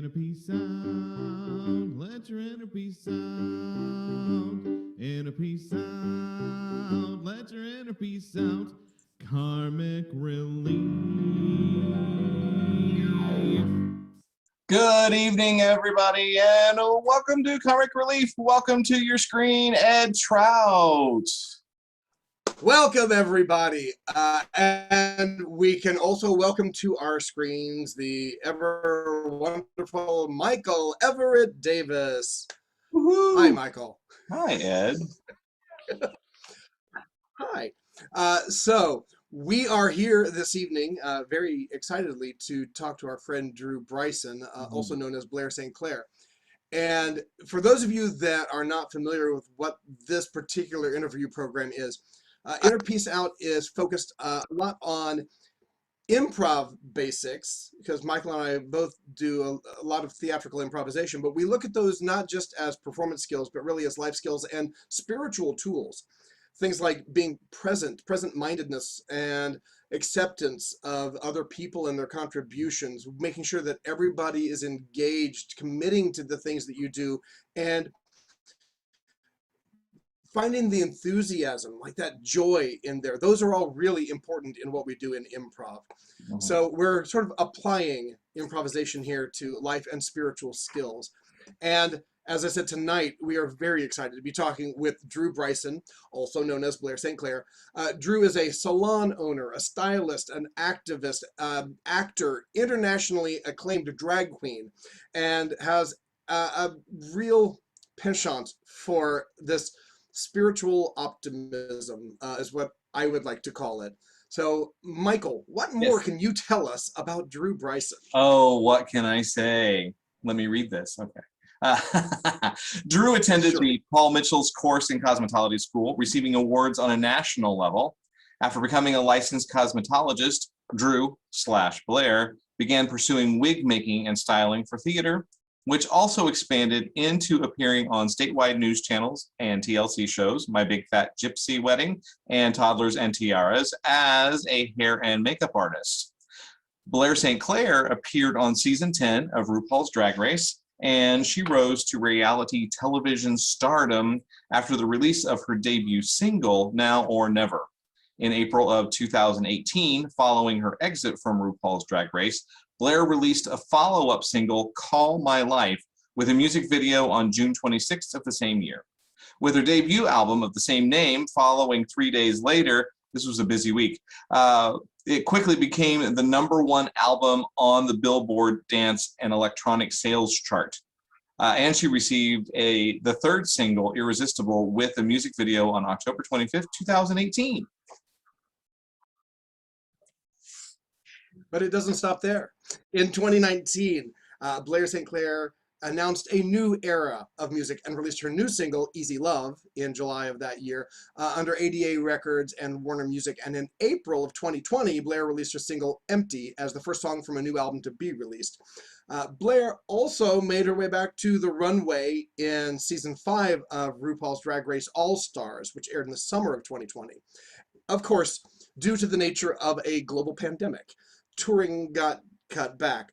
Inner peace out, let your inner peace out. Inner peace out, let your inner peace out. Karmic relief. Good evening, everybody, and welcome to Karmic Relief. Welcome to your screen, Ed Trout. Welcome, everybody. And we can also welcome to our screens the ever wonderful Michael Everett Davis. Woo-hoo. Hi, Michael. Hi, Ed. Hi. So we are here this evening very excitedly to talk to our friend Drew Bryson, also known as Blair St. Clair. And for those of you that are not familiar with what this particular interview program is, Inner Peace Out is focused a lot on improv basics, because Michael and I both do a lot of theatrical improvisation, but we look at those not just as performance skills, but really as life skills and spiritual tools. Things like being present-mindedness, and acceptance of other people and their contributions, making sure that everybody is engaged, committing to the things that you do, and finding the enthusiasm, like that joy in there. Those are all really important in what we do in improv. So we're sort of applying improvisation here to life and spiritual skills. And as I said, tonight, we are very excited to be talking with Drew Bryson, also known as Blair St. Clair. Drew is a salon owner, a stylist, an activist, actor, internationally acclaimed drag queen, and has a real penchant for this spiritual optimism, is what I would like to call it. So, Michael, what more can you tell us about Drew Bryson? Oh, what can I say? Let me read this. Okay. Drew attended the Paul Mitchell's course in cosmetology school, receiving awards on a national level. After becoming a licensed cosmetologist, Drew/Blair began pursuing wig making and styling for theater, which also expanded into appearing on statewide news channels and TLC shows, My Big Fat Gypsy Wedding and Toddlers and Tiaras, as a hair and makeup artist. Blair St. Clair appeared on season 10 of RuPaul's Drag Race, and she rose to reality television stardom after the release of her debut single, Now or Never. In April of 2018, following her exit from RuPaul's Drag Race, Blair released a follow-up single, Call My Life, with a music video on June 26th of the same year. With her debut album of the same name following 3 days later, this was a busy week, it quickly became the #1 album on the Billboard Dance and Electronic Sales chart. And she received the third single, Irresistible, with a music video on October 25th, 2018. But it doesn't stop there. In 2019, Blair St. Clair announced a new era of music and released her new single, Easy Love, in July of that year, under ADA Records and Warner Music. And in April of 2020, Blair released her single, Empty, as the first song from a new album to be released. Blair also made her way back to the runway in season 5 of RuPaul's Drag Race All-Stars, which aired in the summer of 2020. Of course, due to the nature of a global pandemic, touring got cut back.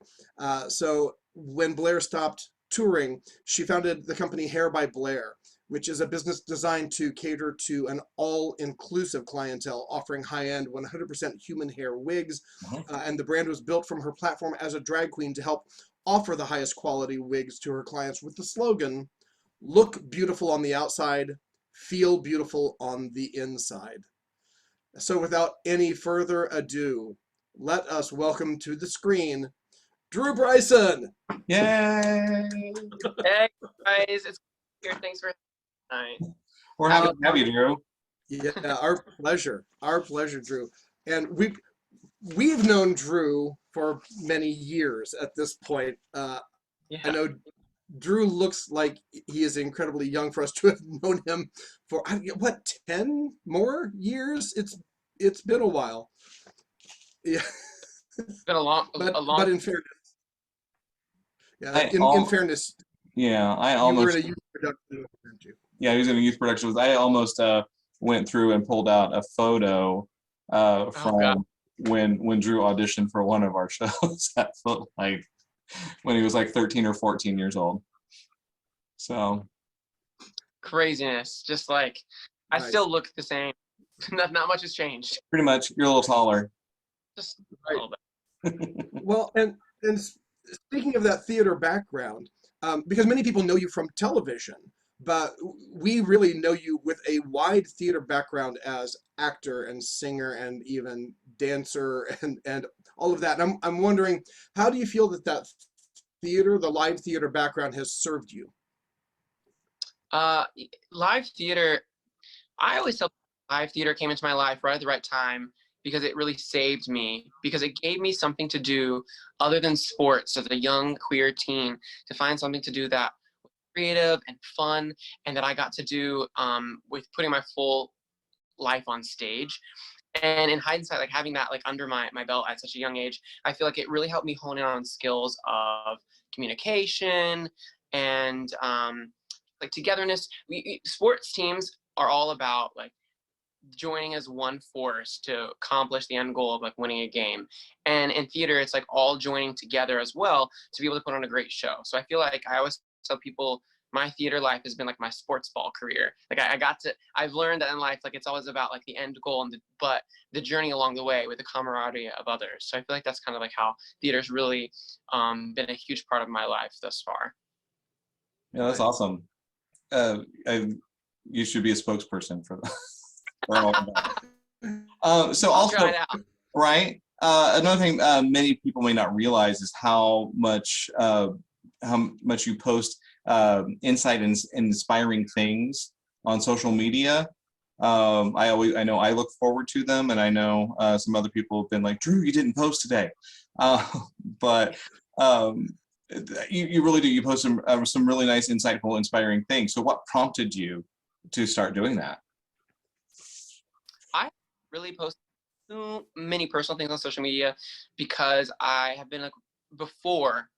So when Blair stopped touring, she founded the company Hair by Blair, which is a business designed to cater to an all-inclusive clientele, offering high-end 100% human hair wigs. And the brand was built from her platform as a drag queen to help offer the highest quality wigs to her clients with the slogan, look beautiful on the outside, feel beautiful on the inside. So without any further ado, let us welcome to the screen, Drew Bryson. Yay! Hey guys, it's here. Thanks for tonight. We're happy to have you, Drew. Yeah, our pleasure, Drew. And we've known Drew for many years at this point. I know Drew looks like he is incredibly young for us to have known him for what, 10 more years? It's been a while. Yeah. It's been a long. But in fairness, in fairness, I almost. You were in a youth production, weren't you? Yeah, he was in a youth production. I almost went through and pulled out a photo from when Drew auditioned for one of our shows. That felt like when he was like 13 or 14 years old. So Craziness. Just like, I Nice. still look the same. Not much has changed. pretty much, you're a little taller. Just a Right. little bit. Well, and speaking of that theater background, because many people know you from television, but we really know you with a wide theater background as actor and singer and even dancer and all of that. And I'm wondering, how do you feel that theater, the live theater background, has served you? Live theater, I always tell live theater came into my life right at the right time because it really saved me, because it gave me something to do other than sports as a young queer teen, to find something to do that was creative and fun, and that I got to do with putting my full life on stage. And in hindsight, like having that like under my belt at such a young age, I feel like it really helped me hone in on skills of communication and like togetherness. Sports teams are all about like joining as one force to accomplish the end goal of like winning a game. And in theater, it's like all joining together as well to be able to put on a great show. So I feel like I always tell people my theater life has been like my sports ball career. Like I've learned that in life, like it's always about like the end goal but the journey along the way with the camaraderie of others. So I feel like that's kind of like how theater's really been a huge part of my life thus far. Yeah, that's awesome. You should be a spokesperson for all of that. So I'll also, try it out. right? Another thing many people may not realize is how much you post insight and inspiring things on social media. I know I look forward to them, and I know some other people have been like, Drew, you didn't post today, but you really do. You post some really nice, insightful, inspiring things. So what prompted you to start doing that? I really post too many personal things on social media because I have been like before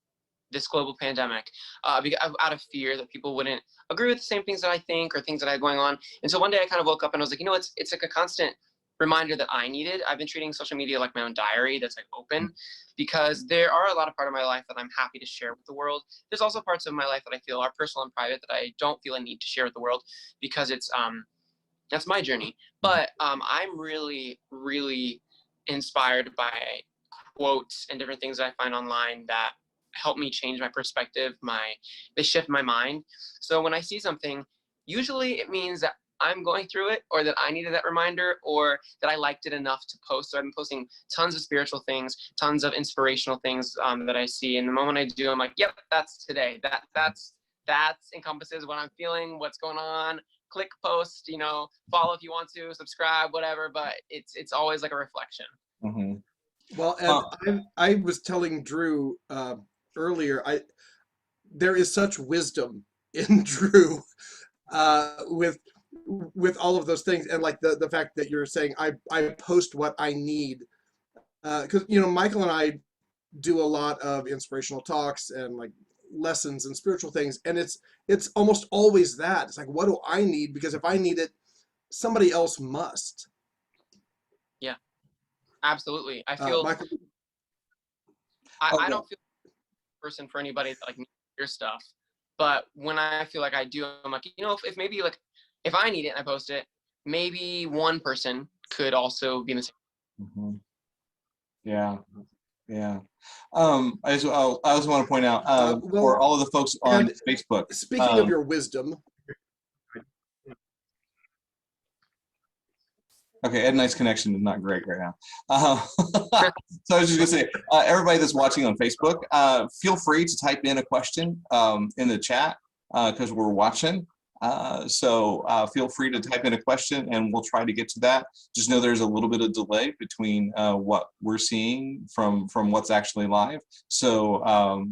this global pandemic, out of fear that people wouldn't agree with the same things that I think or things that I had going on. And so one day I kind of woke up and I was like, it's like a constant reminder that I needed. I've been treating social media like my own diary that's like open, because there are a lot of parts of my life that I'm happy to share with the world. There's also parts of my life that I feel are personal and private that I don't feel a need to share with the world because it's that's my journey. But I'm really, really inspired by quotes and different things that I find online that help me change my perspective. They shift my mind. So when I see something, usually it means that I'm going through it, or that I needed that reminder, or that I liked it enough to post. So I've been posting tons of spiritual things, tons of inspirational things that I see. And the moment I do, I'm like, yep, that's today. That encompasses what I'm feeling, what's going on. Click post, follow if you want to, subscribe, whatever. But it's always like a reflection. Mm-hmm. Well, and I was telling Drew earlier, there is such wisdom in Drew with all of those things, and like the fact that you're saying I post what I need, because Michael and I do a lot of inspirational talks and like lessons and spiritual things, and it's almost always that. It's like, what do I need? Because if I need it, somebody else must. Yeah, absolutely. I feel Michael, I don't feel a person for anybody that like needs your stuff, but when I feel like I do, I'm like, if maybe like if I need it and I post it, maybe one person could also be in the same. Mm-hmm. Yeah. I also want to point out for all of the folks on Facebook. Speaking of your wisdom. Okay, Ed and I's connection is not great right now. So I was just gonna say, everybody that's watching on Facebook, feel free to type in a question in the chat because we're watching. So feel free to type in a question and we'll try to get to that. Just know there's a little bit of delay between what we're seeing from what's actually live. So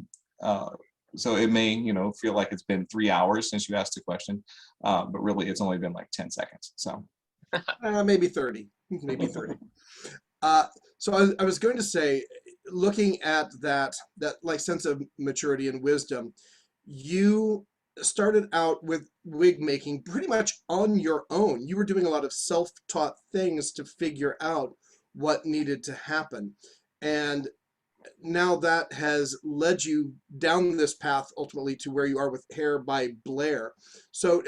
so it may feel like it's been 3 hours since you asked a question, but really it's only been like 10 seconds. So maybe 30, maybe 30. So I was going to say, looking at that like sense of maturity and wisdom, you started out with wig making pretty much on your own. You were doing a lot of self-taught things to figure out what needed to happen. And now that has led you down this path ultimately to where you are with Hair by Blair. So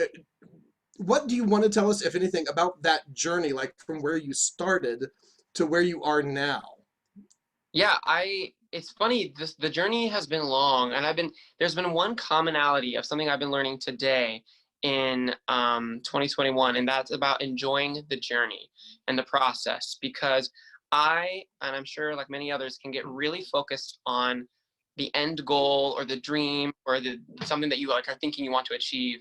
what do you want to tell us, if anything, about that journey, like from where you started to where you are now? Yeah, it's funny, the journey has been long, and there's been one commonality of something I've been learning today in 2021, and that's about enjoying the journey and the process, because and I'm sure like many others, can get really focused on the end goal or the dream or the something that you like are thinking you want to achieve.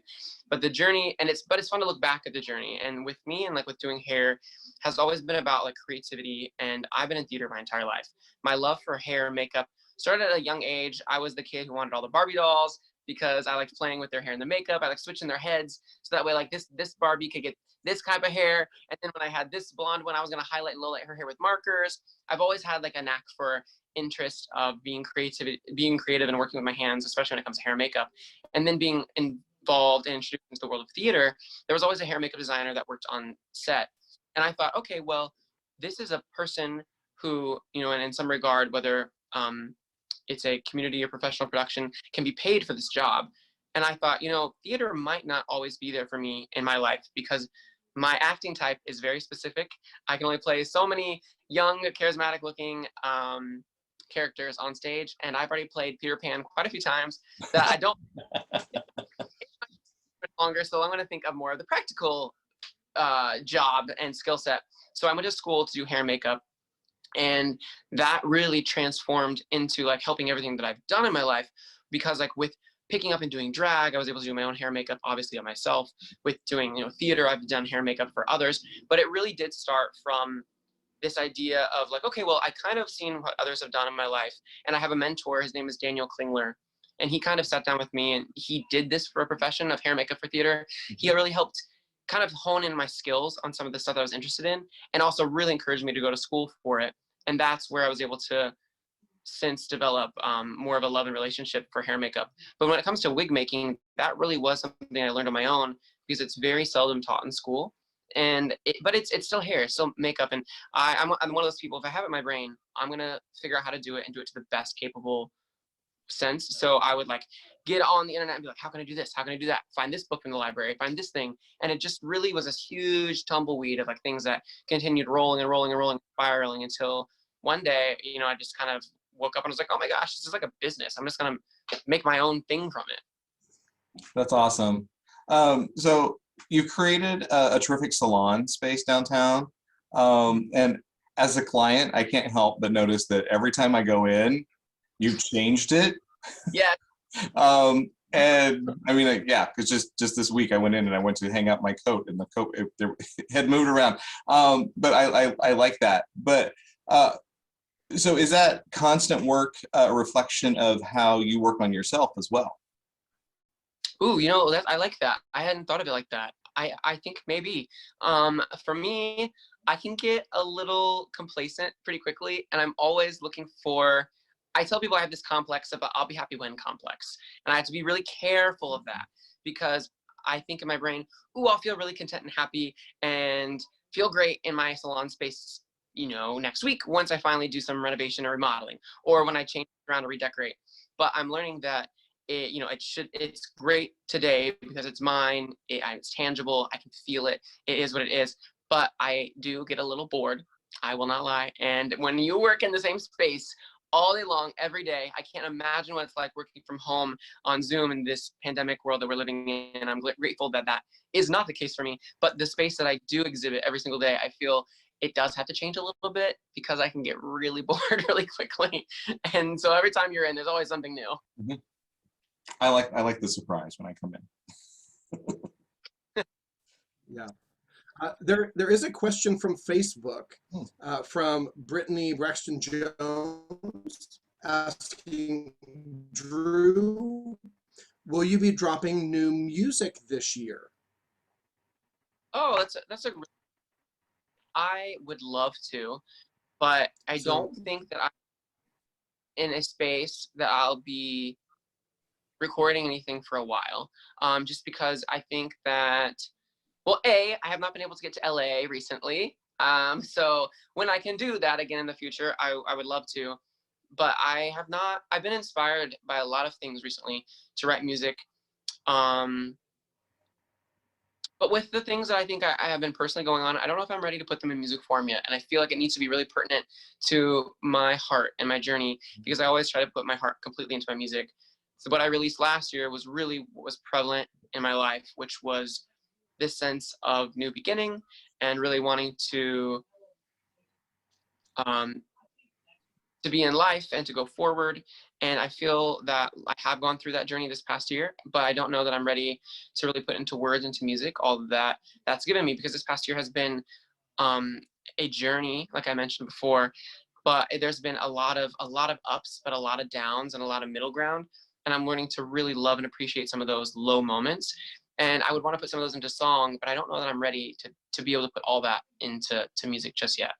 But the journey, but it's fun to look back at the journey. And with me and like with doing hair has always been about like creativity, and I've been in theater my entire life. My love for hair and makeup started at a young age. I was the kid who wanted all the Barbie dolls because I liked playing with their hair and the makeup. I liked switching their heads so that way like this Barbie could get this type of hair, and then when I had this blonde one, I was going to highlight and low light her hair with markers. I've always had like a knack for interest of being creative and working with my hands, especially when it comes to hair and makeup. And then being involved and introduced into the world of theater, there was always a hair and makeup designer that worked on set. And I thought, okay, well, this is a person who, and in some regard, whether it's a community or professional production, can be paid for this job. And I thought, theater might not always be there for me in my life, because my acting type is very specific. I can only play so many young, charismatic looking characters on stage, and I've already played Peter Pan quite a few times that I don't longer. So I'm going to think of more of the practical job and skill set. So I went to school to do hair and makeup, and that really transformed into like helping everything that I've done in my life, because like with picking up and doing drag, I was able to do my own hair and makeup, obviously on myself. With doing theater, I've done hair and makeup for others, but it really did start from this idea of like, okay, well, I kind of seen what others have done in my life, and I have a mentor. His name is Daniel Klingler, and he kind of sat down with me, and he did this for a profession of hair and makeup for theater. He really helped kind of hone in my skills on some of the stuff that I was interested in, and also really encouraged me to go to school for it. And that's where I was able to since develop more of a love and relationship for hair makeup. But when it comes to wig making, that really was something I learned on my own, because it's very seldom taught in school. But it's still hair, it's still makeup, and I'm one of those people. If I have it in my brain, I'm gonna figure out how to do it and do it to the best capable sense. So I would like get on the internet and be like, how can I do this? How can I do that? Find this book in the library, find this thing. And it just really was this huge tumbleweed of like things that continued rolling and rolling and rolling, spiraling, until one day, I just kind of woke up and was like, oh my gosh, this is like a business. I'm just gonna make my own thing from it. That's awesome. So you created a terrific salon space downtown. And as a client, I can't help but notice that every time I go in, you've changed it. Yeah. And I mean, yeah, because just this week I went in and I went to hang out my coat, and the coat it had moved around. But I like that. But so is that constant work a reflection of how you work on yourself as well? Ooh, I like that. I hadn't thought of it like that. I think maybe for me, I can get a little complacent pretty quickly, and I'm always looking for. I tell people I have this complex of a I'll be happy when complex, and I have to be really careful of that, because I think in my brain, ooh, I'll feel really content and happy and feel great in my salon space, next week once I finally do some renovation or remodeling, or when I change around or redecorate. But I'm learning that it's great today because it's mine. It's tangible. I can feel it. It is what it is. But I do get a little bored. I will not lie. And when you work in the same space all day long, every day, I can't imagine what it's like working from home on Zoom in this pandemic world that we're living in. I'm grateful that that is not the case for me. But the space that I do exhibit every single day, I feel it does have to change a little bit, because I can get really bored really quickly. And so every time you're in, there's always something new. Mm-hmm. I like the surprise when I come in. Yeah. There is a question from Facebook from Brittany Braxton Jones asking, Drew, will you be dropping new music this year? Oh, that's a. I would love to, but I don't think that I'm in a space that I'll be recording anything for a while. Just because I think that, well, I have not been able to get to LA recently. So when I can do that again in the future, I would love to. but I've been inspired by a lot of things recently to write music. But with the things that I think I have been personally going on, I don't know if I'm ready to put them in music form yet. And I feel like it needs to be really pertinent to my heart and my journey, because I always try to put my heart completely into my music. So what I released last year was really what was prevalent in my life, which was this sense of new beginning and really wanting to be in life and to go forward. And I feel that I have gone through that journey this past year, but I don't know that I'm ready to really put into words, into music, all that that's given me, because this past year has been a journey, like I mentioned before, but there's been a lot of ups, but a lot of downs and a lot of middle ground. And I'm learning to really love and appreciate some of those low moments. And I would want to put some of those into song, but I don't know that I'm ready to be able to put all that into music just yet.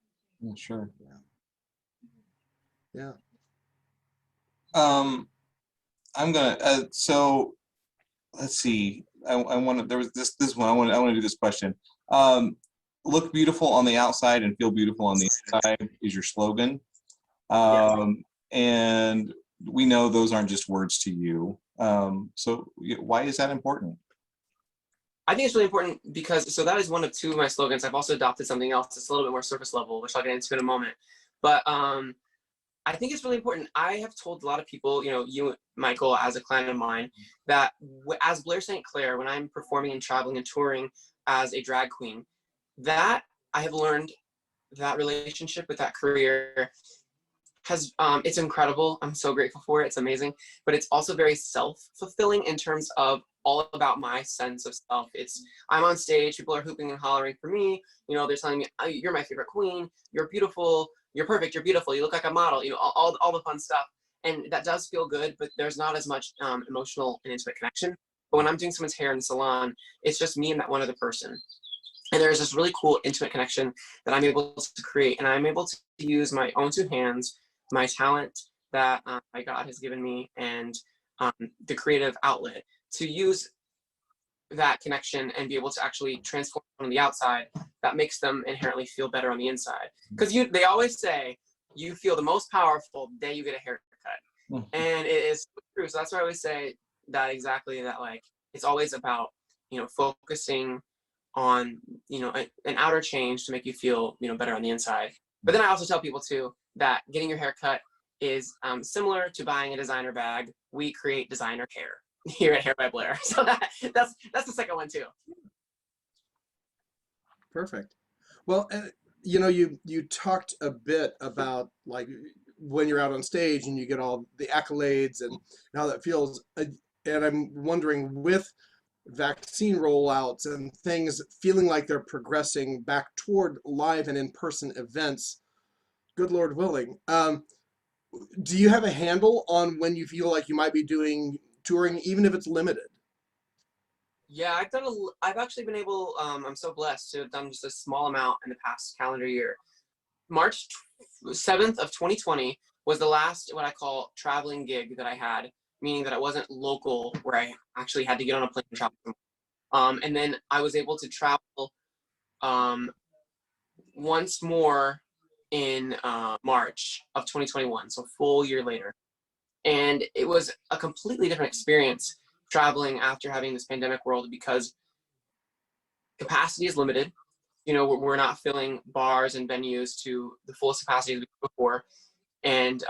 Sure. Yeah. I'm gonna. So, let's see. I want to. There was this one. I want to do this question. Look beautiful on the outside and feel beautiful on the inside is your slogan. And we know those aren't just words to you. So why is that important? I think it's really important because, so that is one of two of my slogans. I've also adopted something else. It's a little bit more surface level, which I'll get into in a moment. But I think it's really important. I have told a lot of people, you, Michael, as a client of mine, that as Blair St. Clair, when I'm performing and traveling and touring as a drag queen, that I have learned that relationship with that career has, it's incredible. I'm so grateful for it. It's amazing. But it's also very self-fulfilling in terms of all about my sense of self. I'm on stage, people are hooping and hollering for me. They're telling me, oh, you're my favorite queen. You're beautiful. You're perfect. You're beautiful. You look like a model. All the fun stuff. And that does feel good, but there's not as much emotional and intimate connection. But when I'm doing someone's hair in the salon, it's just me and that one other person. And there's this really cool intimate connection that I'm able to create. And I'm able to use my own two hands, my talent that my God has given me, and the creative outlet to use that connection and be able to actually transform on the outside that makes them inherently feel better on the inside. Because they always say you feel the most powerful the day you get a haircut. And it is true. So that's why I always say that exactly, that like it's always about, focusing on, an outer change to make you feel, better on the inside. But then I also tell people too that getting your hair cut is similar to buying a designer bag. We create designer hair here at Hair by Blair. So that's the second one too. Perfect. Well, you talked a bit about like when you're out on stage and you get all the accolades and how that feels. And I'm wondering, with vaccine rollouts and things feeling like they're progressing back toward live and in-person events, good Lord willing, do you have a handle on when you feel like you might be doing touring, even if it's limited? Yeah, I've actually been able, I'm so blessed to have done just a small amount in the past calendar year. March 7th of 2020 was the last, what I call traveling gig that I had, meaning that it wasn't local where I actually had to get on a plane and travel. And then I was able to travel once more in March of 2021, so a full year later. And it was a completely different experience traveling after having this pandemic world, because capacity is limited. We're not filling bars and venues to the fullest capacity as we could before. And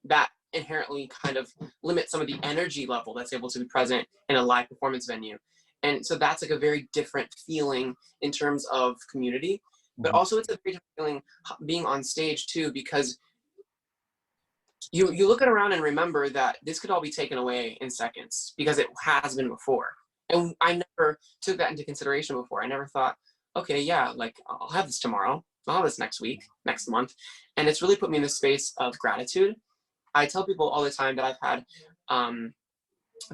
that inherently kind of limits some of the energy level that's able to be present in a live performance venue. And so that's like a very different feeling in terms of community, but also it's a very different feeling being on stage too, because you look around and remember that this could all be taken away in seconds, because it has been before. And I never took that into consideration before. I never thought, okay, yeah, like I'll have this tomorrow, I'll have this next week, next month. And it's really put me in this space of gratitude. I tell people all the time that I've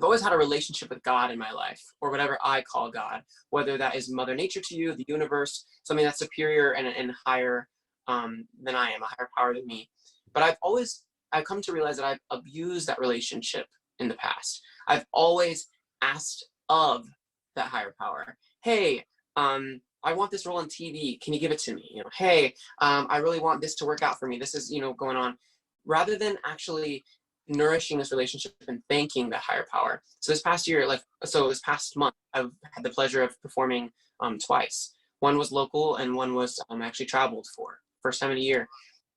always had a relationship with God in my life, or whatever I call God, whether that is Mother Nature to you, the universe, something that's superior and higher than I am, a higher power than me. But I've come to realize that I've abused that relationship in the past. I've always asked of that higher power, hey, I want this role on TV. Can you give it to me? Hey, I really want this to work out for me. This is, going on. rather than actually nourishing this relationship and thanking that higher power. So this past year, this past month, I've had the pleasure of performing twice. One was local and one was actually traveled for, first time in a year.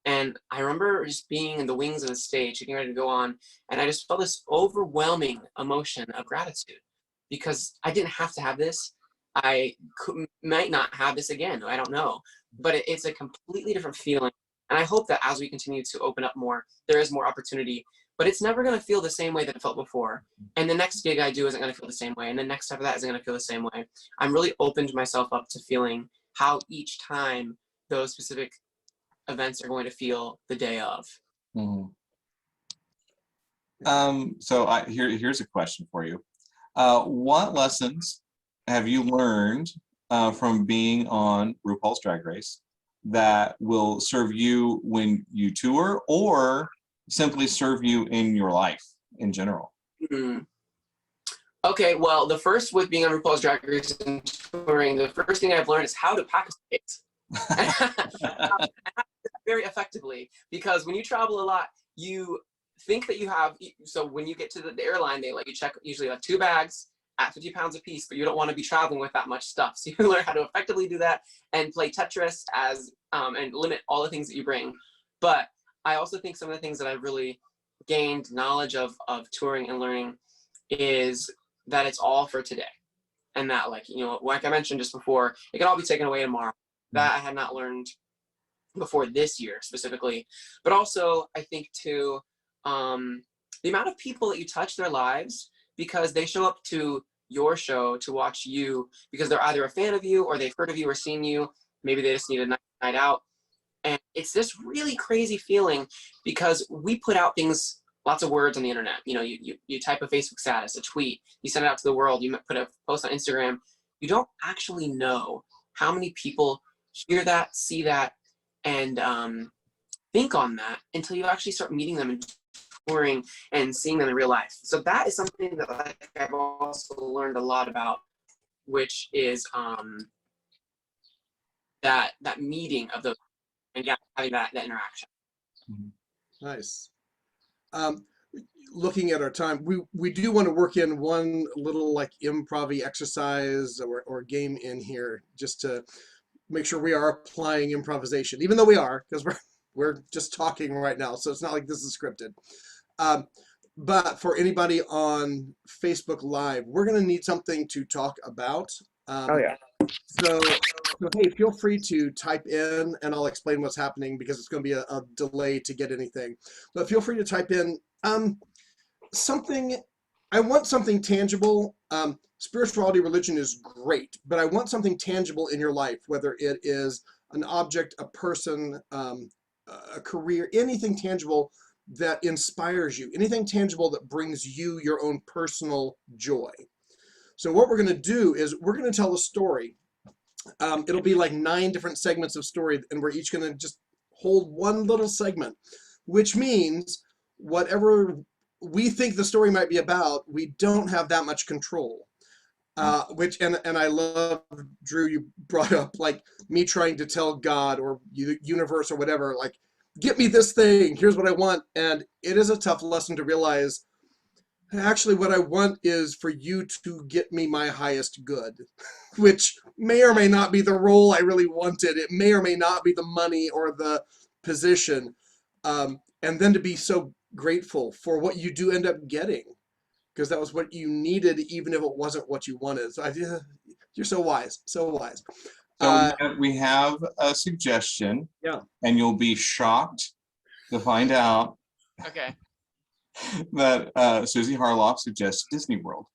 And I remember just being in the wings of the stage, getting ready to go on, and I just felt this overwhelming emotion of gratitude because I didn't have to have this. I might not have this again. I don't know, but it's a completely different feeling. And I hope that as we continue to open up more, there is more opportunity, but it's never going to feel the same way that it felt before. And the next gig I do isn't going to feel the same way. And the next step of that isn't going to feel the same way. I'm really opened myself up to feeling how each time those specific events are going to feel the day of. Mhm. So here's a question for you. What lessons have you learned from being on RuPaul's Drag Race that will serve you when you tour, or simply serve you in your life in general? Okay, well, the first with being on RuPaul's Drag Race and touring, the first thing I've learned is how to pack a space. Very effectively, because when you travel a lot, you think that you have, so when you get to the airline, they let you check usually like 2 bags at 50 pounds a piece, but you don't want to be traveling with that much stuff. So you learn how to effectively do that and play Tetris and limit all the things that you bring. But I also think some of the things that I've really gained knowledge of touring and learning is that it's all for today. And that, like I mentioned just before, it can all be taken away tomorrow. That I had not learned before this year specifically. But also I think too, the amount of people that you touch their lives because they show up to your show to watch you because they're either a fan of you or they've heard of you or seen you. Maybe they just need a night out. And it's this really crazy feeling because we put out things, lots of words on the internet. You type a Facebook status, a tweet, you send it out to the world, you put a post on Instagram. You don't actually know how many people hear that, see that, and think on that until you actually start meeting them and touring and seeing them in real life. So that is something that I've also learned a lot about, which is that meeting of those and having that interaction. Nice. Looking at our time, we do want to work in one little like improv-y exercise or game in here just to make sure we are applying improvisation, even though we are, because we're just talking right now, so it's not like this is scripted. But for anybody on Facebook Live, we're going to need something to talk about. Oh yeah. So hey, feel free to type in, and I'll explain what's happening because it's going to be a delay to get anything. But feel free to type in something. I want something tangible. Spirituality, religion is great, but I want something tangible in your life, whether it is an object, a person, a career, anything tangible that inspires you, anything tangible that brings you your own personal joy. So what we're going to do is we're going to tell a story. It'll be like 9 different segments of story, and we're each going to just hold one little segment, which means whatever we think the story might be about, we don't have that much control. Which and I love, Drew, you brought up like me trying to tell God or the universe or whatever, like, get me this thing, here's what I want. And it is a tough lesson to realize, actually what I want is for you to get me my highest good, which may or may not be the role I really wanted. It may or may not be the money or the position. And then to be so grateful for what you do end up getting, because that was what you needed, even if it wasn't what you wanted. So you're so wise, so wise. So we have a suggestion. Yeah. And you'll be shocked to find out Okay. that Susie Harloff suggests Disney World.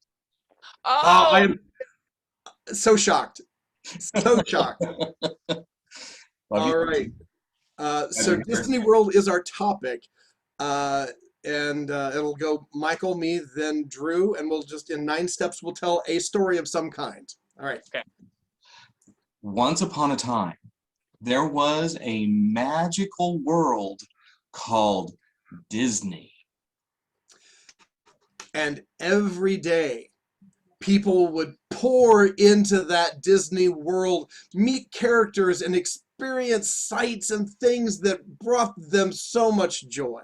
Oh, I am so shocked. So shocked. All right. So Disney World is our topic. And it'll go Michael, me, then Drew, and we'll just, in 9 steps, we'll tell a story of some kind. All right. Okay. Once upon a time, there was a magical world called Disney. And every day, people would pour into that Disney world, meet characters, and experience sights and things that brought them so much joy.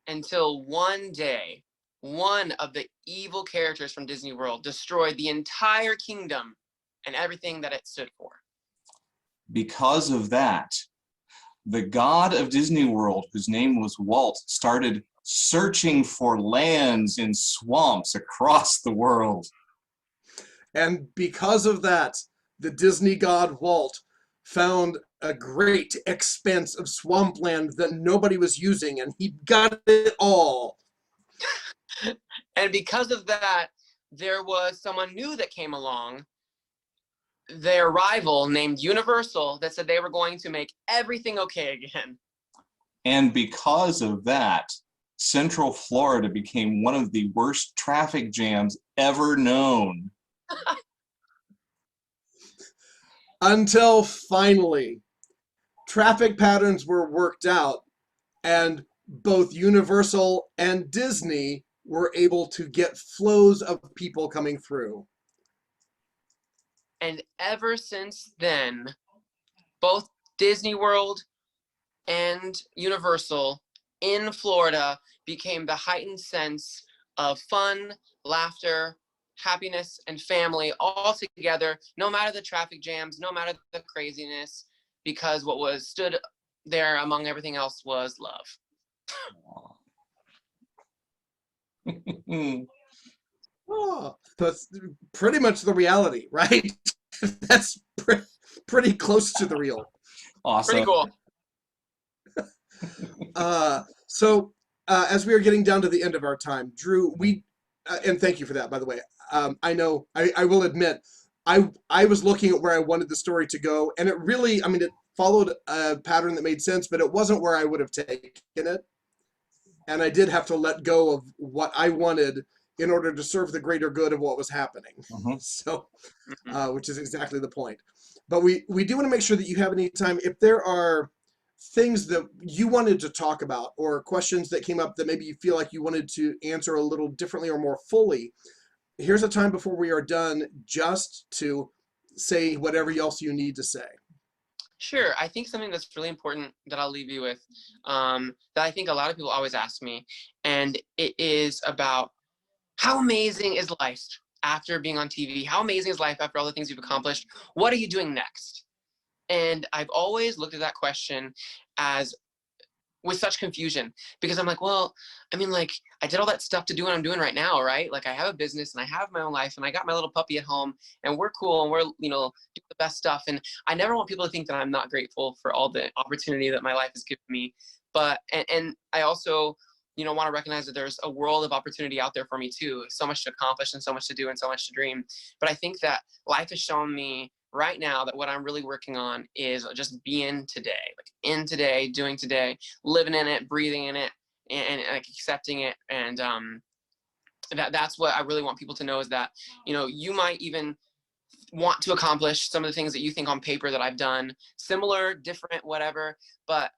until one day, one of the evil characters from Disney World destroyed the entire kingdom and everything that it stood for. Because of that, the god of Disney World, whose name was Walt, started searching for lands in swamps across the world. And because of that, the Disney god Walt found a great expanse of swampland that nobody was using, and he got it all. And because of that, there was someone new that came along, their rival named Universal, that said they were going to make everything okay again. And because of that, Central Florida became one of the worst traffic jams ever known. Until finally, traffic patterns were worked out, and both Universal and Disney were able to get flows of people coming through. And ever since then, both Disney World and Universal in Florida became the heightened sense of fun, laughter, happiness, and family all together, no matter the traffic jams, no matter the craziness, because what was stood there among everything else was love. Oh, that's pretty much the reality, right? That's pretty close to the real. Awesome. Pretty cool. So as we are getting down to the end of our time, Drew, and thank you for that, by the way. I know, I will admit, I was looking at where I wanted the story to go, and it really, I mean, it followed a pattern that made sense, but it wasn't where I would have taken it. And I did have to let go of what I wanted in order to serve the greater good of what was happening. So, which is exactly the point. But we do want to make sure that you have any time, if there are things that you wanted to talk about or questions that came up that maybe you feel like you wanted to answer a little differently or more fully, here's a time before we are done just to say whatever else you need to say. Sure. I think something that's really important that I'll leave you with, that I think a lot of people always ask me, and it is about how amazing is life after being on TV? How amazing is life after all the things you've accomplished? What are you doing next? And I've always looked at that question as with such confusion, because I'm like, well, I mean, like, I did all that stuff to do what I'm doing right now, right? Like, I have a business and I have my own life and I got my little puppy at home and we're cool and we're, you know, doing the best stuff. And I never want people to think that I'm not grateful for all the opportunity that my life has given me. But, and I also, you know, want to recognize that there's a world of opportunity out there for me too. So much to accomplish and so much to do and so much to dream. But I think that life has shown me right now that what I'm really working on is just being today, like in today, doing today, living in it, breathing in it, and like accepting it. And that's what I really want people to know, is that, you know, you might even want to accomplish some of the things that you think on paper that I've done, similar, different, whatever, but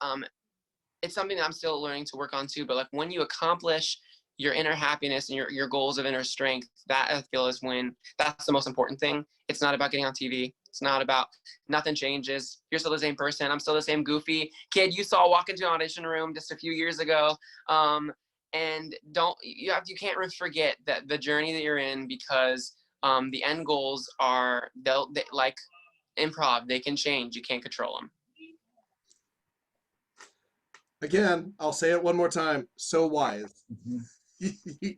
it's something that I'm still learning to work on too. But like, when you accomplish your inner happiness and your goals of inner strength, that I feel is when that's the most important thing. It's not about getting on TV. It's not about, nothing changes. You're still the same person. I'm still the same goofy kid you saw walk into an audition room just a few years ago. And you can't forget that the journey that you're in, because the end goals are, they like improv, they can change. You can't control them. Again, I'll say it one more time. So wise.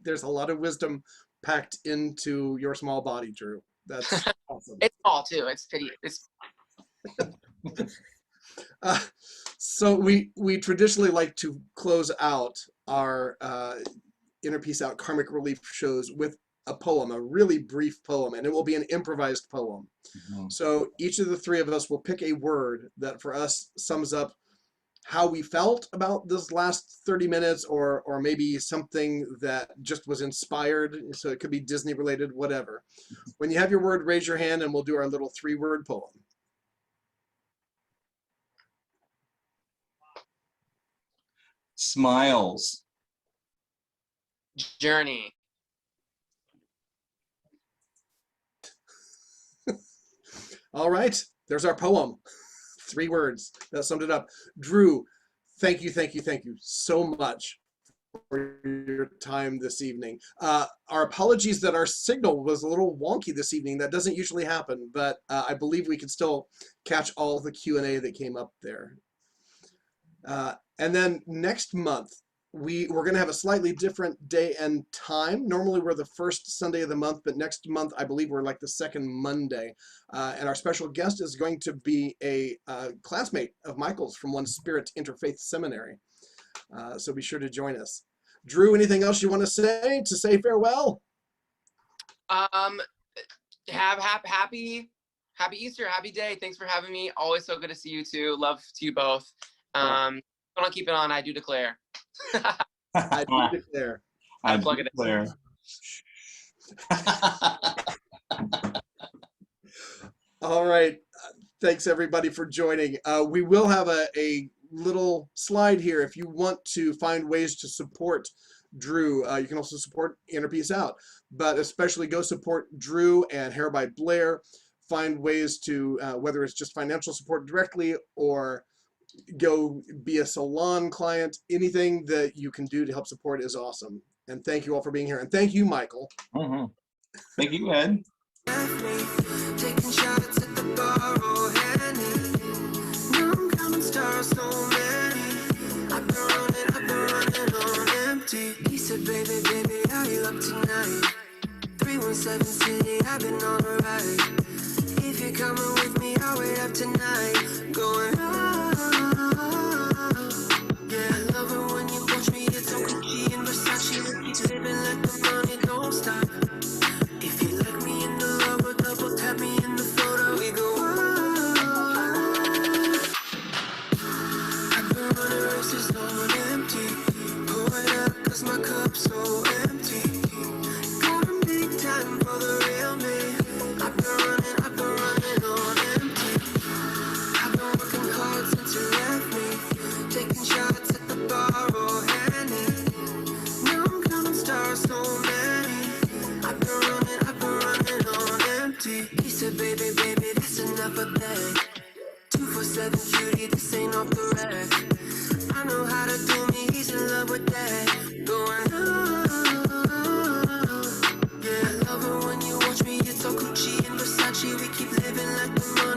There's a lot of wisdom packed into your small body, Drew. That's awesome. It's small too. It's pretty. It's. So we traditionally like to close out our Inner Peace Out Karmic Relief shows with a poem, a really brief poem, and it will be an improvised poem. So each of the three of us will pick a word that for us sums up how we felt about this last 30 minutes, or maybe something that just was inspired. So it could be Disney related, whatever. When you have your word, raise your hand and we'll do our little 3-word poem. Smiles. Journey. All right, there's our poem. 3 words that summed it up. Drew, thank you so much for your time this evening. Our apologies that our signal was a little wonky this evening. That doesn't usually happen, but I believe we could still catch all the Q&A that came up there. And then next month, we're going to have a slightly different day and time. Normally we're the first Sunday of the month, but next month I believe we're like the second Monday. And our special guest is going to be a classmate of Michael's from One Spirit Interfaith Seminary. So be sure to join us. Drew, anything else you want to say farewell? Happy Easter, happy day. Thanks for having me. Always so good to see you too. Love to you both. Don't keep it on, I do declare. I do declare. I plug it declare. All right. Thanks everybody for joining. We will have a little slide here. If you want to find ways to support Drew, you can also support Inner Peace Out, but especially go support Drew and Hair by Blair. Find ways to, whether it's just financial support directly or go be a salon client, anything that you can do to help support is awesome. And thank you all for being here. And thank you, Michael. Mm-hmm. Thank you, Ed. Taking shots at the bar, oh, Henny. Now I'm counting stars, so many. I've been running on empty. He said, baby, are you up tonight? 317 City, I've been on a ride. If you're coming with me, I'll wait up tonight. Going yeah, I love it when you watch me. It's so Gucci and Versace. We keep living like the money don't stop. If you like me in the lover, double tap me in the photo. We go I've been running races on empty. Pour it up cause my cup's so empty. Gotta make time for the real me. I've been running on empty. I've been working hard since you left me. Taking shots at the bar, oh, Henny. Now I'm counting stars, so many. I've been running on empty. He said, baby, that's enough of that. 247 cutie, this ain't off the rack. I know how to do me, he's in love with that. Going yeah, I love it when you watch me. It's all Gucci and Versace. We keep living like the money